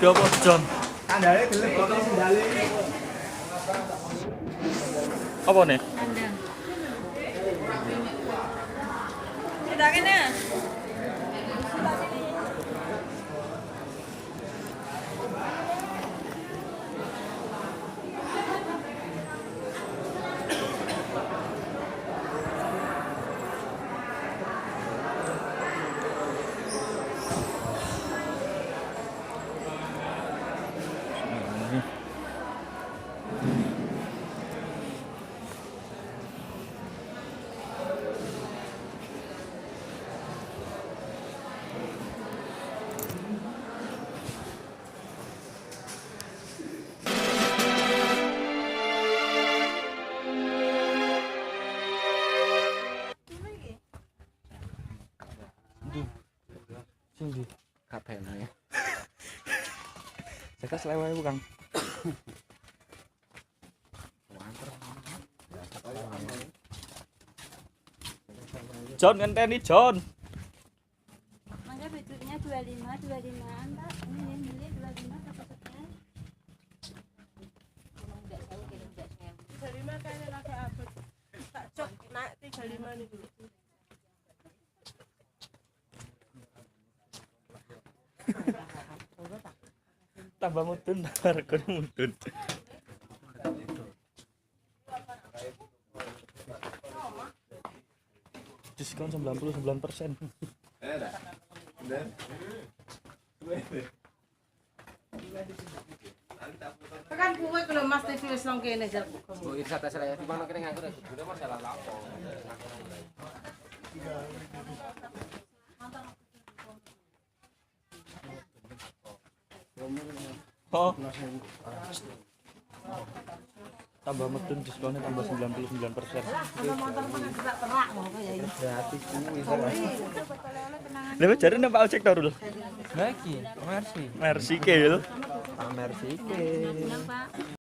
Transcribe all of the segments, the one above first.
Berapa jam? Sandalnya gelap kok sandalnya. Apa nih? Kandang. Kita kene. Sini kabelnya. Saya selewe bukan. John ngenteni John. Mangga beduknya 25-an, Pak. Ini milih 25 apa sekian? Terima kasih lagi apa? Tak cok naik 35 nih. Tambah mutun, harganya mutun. Diskon 99%. Kan kuwe kalau Mas TV wis nang kene jar. Bu Irsa tes saya di mana kene nganggur jebule masalah lapo. Oh. Tambah mutun diskonnya tambah 99%. Kalau motor pun tidak terak mau ya ini. Gratis kuwi. Lha jare nang Pak Ojek Darul. Lagi, Mercy. Mercy Kil. Mercy ke. Bilang, Pak.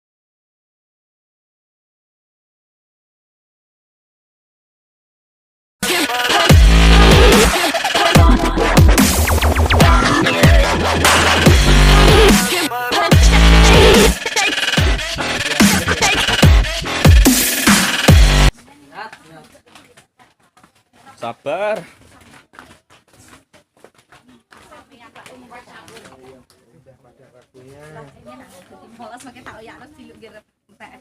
Sabar. Molas pakai tak ya harus diluk gerep entek.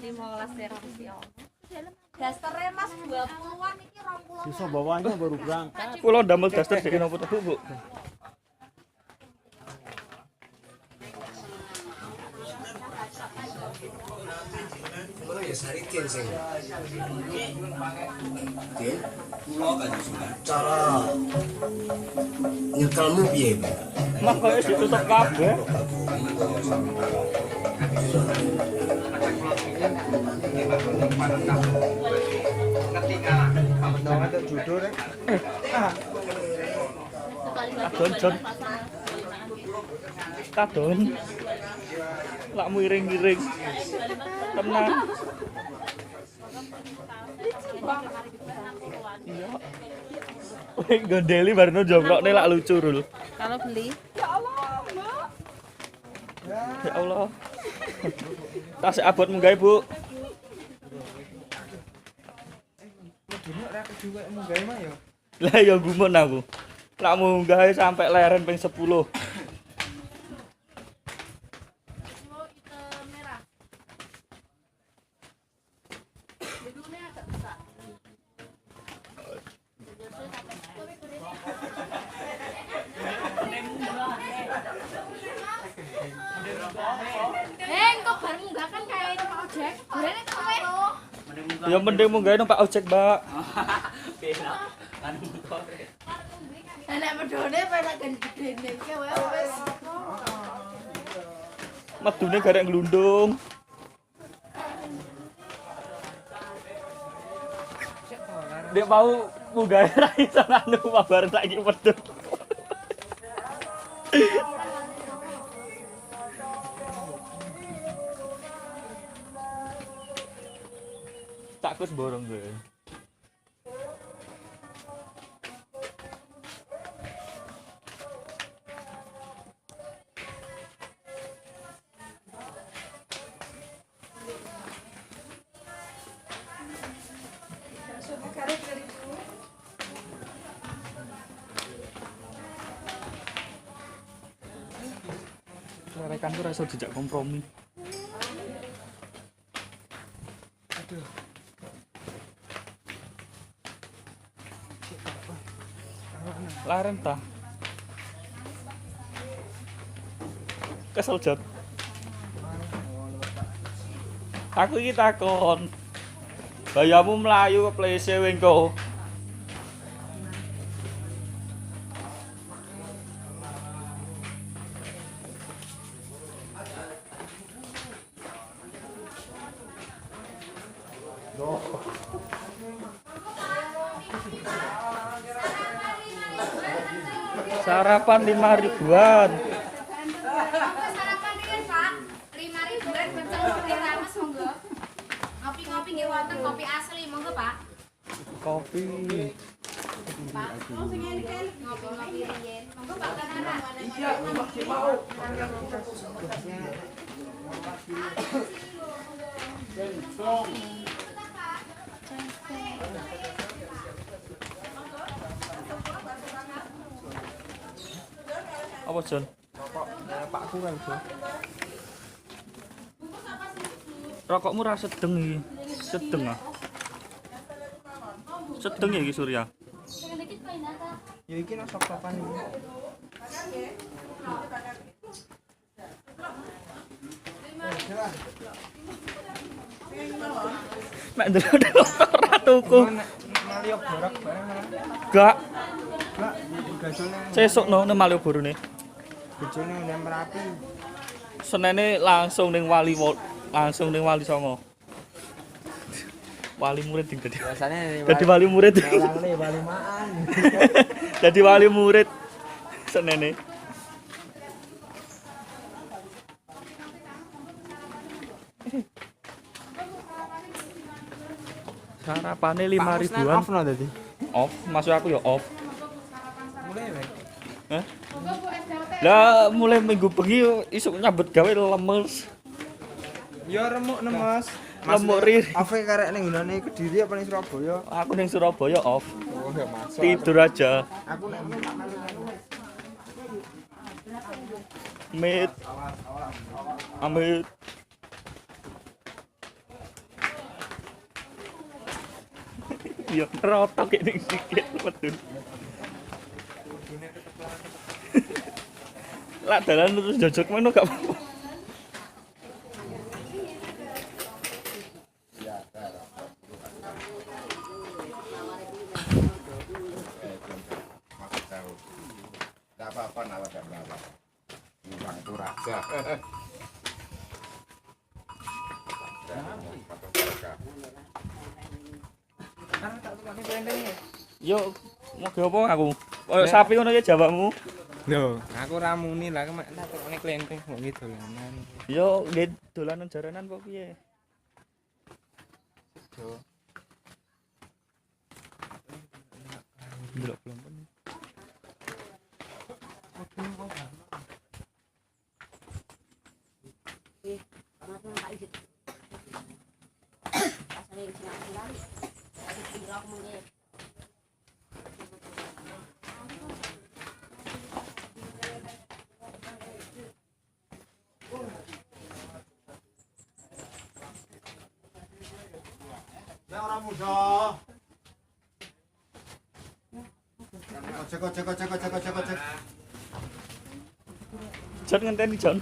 15 ya Dasternya Mas 20-an iki 20. Susah bawahnya baru berangkat. Kula ndamel daster dek napa to, Bu? Mana ya sarikin sing. Din, kula kan cara nyekelmu piye, Pak? Mak koyo ditutup kabeh. Kadon Jon. Kadon. Lak miring-miring. Tenang. Iya. Wih, gondeli barno jongklokne lak lucu Rul. Kalau beli Ya Allah. Tas abot menggawe, Bu. Lah ya gumun aku. Lak munggah sampai leren ping 10. Ya mending munggah numpak ojek, Mbak. Nek medhone penak gede-gedene iki wis. Medune garek nglundung. Dia mau munggah ra iso anu bareng saiki medun. Takut borong gue. Rekan tuh rasa dijak kompromi. Laren ta. Kesel jot. Aku iki takon. Bayamu mlayu ke plese wengko. Sarapan 5 ribuan. Sarapan riyen, Pak. 5 ribuan pecel kopi rames monggo. Ngopi-ngopi nggih wonten kopi asli monggo, Pak. Kopi. Pak. Oh sing ngene kan ngopi-ngopi riyen. Monggo Pak Kanana. Apa Jon? Pakku kan, Bro. Rokokmu ra sedeng iki. Sedeng ah. Sedeng ya iki Surya. Ya iki nang sok-sokan iki. Mek ndelok ora tuku. Maliok borak bareng. Gak Lah, gajone sesuk no nang Malioboro ne. bojone nang Merapi. Senene langsung ning Wali Songo. Wali murid ding dadi. Biasane Dadi wali murid. Langne wali maan. Dadi wali murid. Senene. Sarapane 5 ribuan. Off no tadi. Off, masuk aku ya off. Mulai wae. Hah? Lah mulai minggu bengi isuk nyambut gawe lemes. Ya remuk nemes. Lemuk riri. Ofe karek ning nggone Kediri apa ning Surabaya? Aku ning Surabaya off. Oh, ya masuk. Tidur aja. Aku nek tak melu. Amit. Amit. Ya rotok ini dikit medun. Lah dalan terus jojok ngono gak apa-apa. Enggak apa-apa nawar enggak apa-apa. Uang itu raja. Yo mau ge apa aku? Kayak sapi ngono ya jawamu. Lho, aku ra muni lah mek tak tekone klenteng kok iki dolanan. Yo nggih dolanan jaranan kok piye? Jo. Ndelok pelan-pelan. Ya orang muda. Cek. Jon ngenteni Jon.